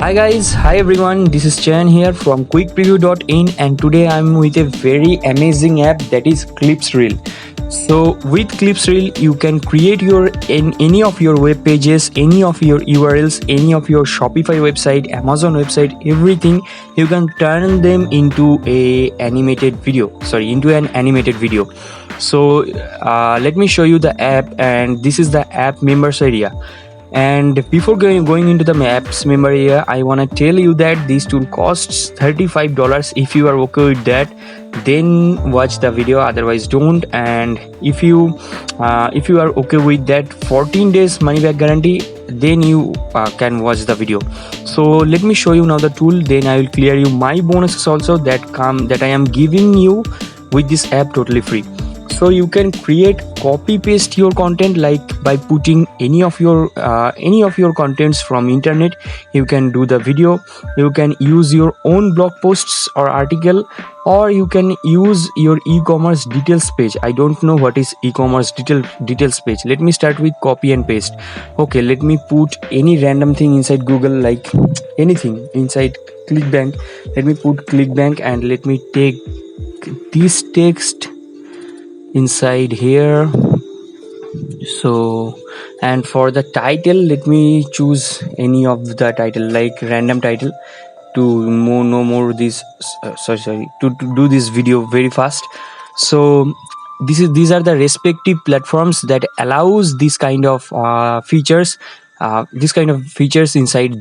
Hi guys, hi everyone, this is Chan here from quickpreview.in and today I'm with a very amazing app that is Clipsreel. So with Clipsreel you can create any of your web pages, any of your URLs, any of your Shopify website, Amazon website, everything you can turn them into an animated video. So let me show you the app, and this is the app members area. And before going into the apps member area, I want to tell you that this tool costs $35. If you are okay with that, then watch the video, otherwise don't. And if you are okay with that 14 days money back guarantee, then you can watch the video. So let me show you now the tool, then I will clear you my bonuses also that I am giving you with this app totally free. So you can copy paste your content, like by putting any of your contents from internet. You can do the video, you can use your own blog posts or article, or you can use your e-commerce details page. I don't know what is e-commerce details page. Let me start with copy and paste. Okay, let me put any random thing inside Google, like anything inside ClickBank. Let me put ClickBank and let me take this text inside here. So, and for the title, let me choose any of the title, like random title, to do this video very fast. So these are the respective platforms that allows this kind of features inside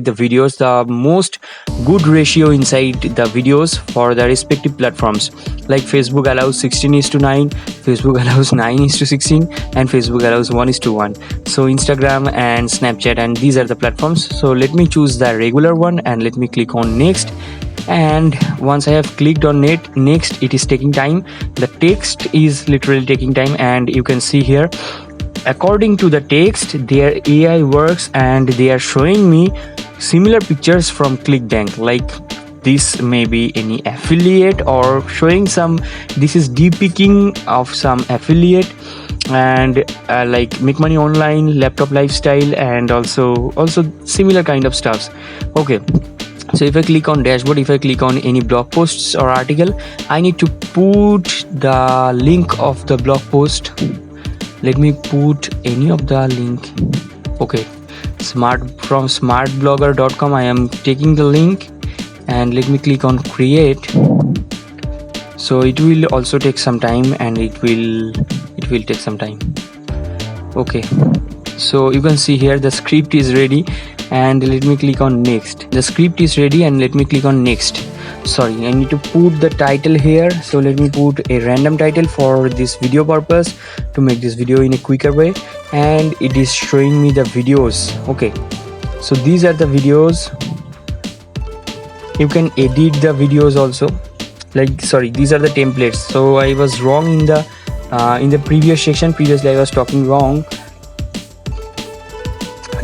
the videos. The most good ratio inside the videos for the respective platforms, like Facebook allows 16:9, Facebook allows 9:16, and Facebook allows 1:1. So Instagram and Snapchat, and these are the platforms. So let me choose the regular one and let me click on next. And once I have clicked on next, it is taking time. The text is literally taking time, and you can see here, according to the text, their AI works and they are showing me similar pictures from ClickBank, like this may be any affiliate, or showing this is depicking of some affiliate, and like make money online, laptop lifestyle, and also similar kind of stuffs. Okay, so if I click on dashboard, if I click on any blog posts or article, I need to put the link of the blog post. Let me put any of the link. Okay, from smartblogger.com I am taking the link, and let me click on create. So it will also take some time, and it will take some time. Okay, so you can see here the script is ready, and let me click on next. The script is ready, and let me click on next. Sorry, I need to put the title here. So let me put a random title for this video purpose, to make this video in a quicker way. And it is showing me the videos. Okay, so these are the videos. You can edit the videos also, these are the templates. So I was wrong in the previous section. Previously I was talking wrong.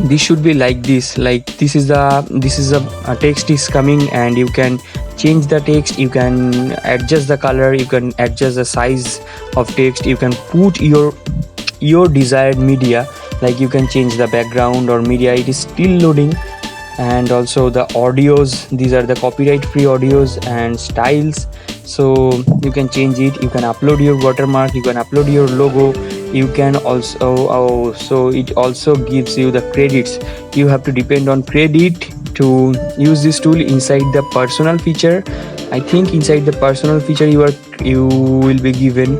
This should be like this, this is a text is coming, and you can change the text, you can adjust the color, you can adjust the size of text, you can put your desired media, like you can change the background or media. It is still loading. And also the audios, these are the copyright free audios and styles, so you can change it. You can upload your watermark, you can upload your logo, you can also so it also gives you the credits. You have to depend on credit to use this tool. Inside the personal feature, I think inside the personal feature you will be given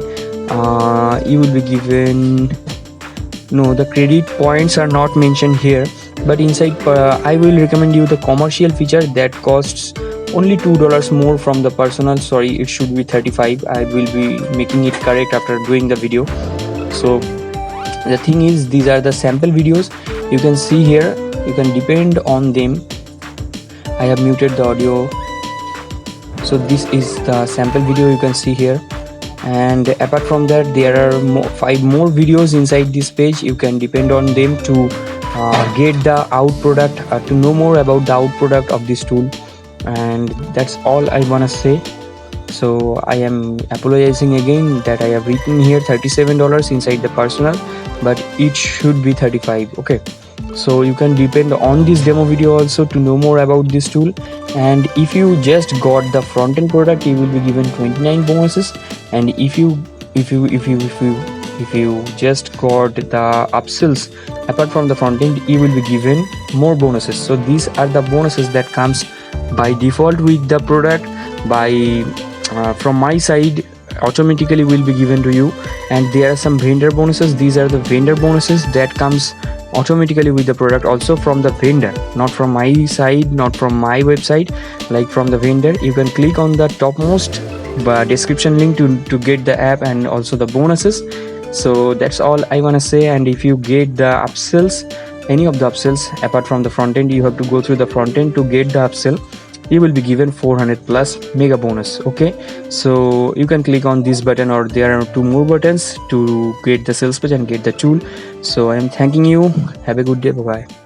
no, the credit points are not mentioned here, but inside I will recommend you the commercial feature that costs only $2 more from the personal. Sorry, it should be 35. I will be making it correct after doing the video. So the thing is, these are the sample videos. You can see here, you can depend on them. I have muted the audio. So this is the sample video, you can see here. And apart from that, there are 5 more videos inside this page. You can depend on them to get the out product, to know more about the out product of this tool. And that's all I want to say. So I am apologizing again that I have written here $37 inside the personal, but it should be 35. Okay, So you can depend on this demo video also to know more about this tool. And if you just got the front end product, you will be given 29 bonuses. And if you just got the upsells apart from the front end, you will be given more bonuses. So these are the bonuses that comes by default with the product. By from my side, automatically will be given to you. And there are some vendor bonuses. These are the vendor bonuses that comes automatically with the product, also from the vendor, not from my side, not from my website, like from the vendor. You can click on the topmost description link to get the app and also the bonuses. So that's all I want to say. And if you get the upsells, any of the upsells apart from the front end, you have to go through the front end to get the upsell. You will be given 400 plus mega bonus. Okay, so you can click on this button, or there are 2 more buttons to get the sales page and get the tool. So I am thanking you. Have a good day. Bye bye.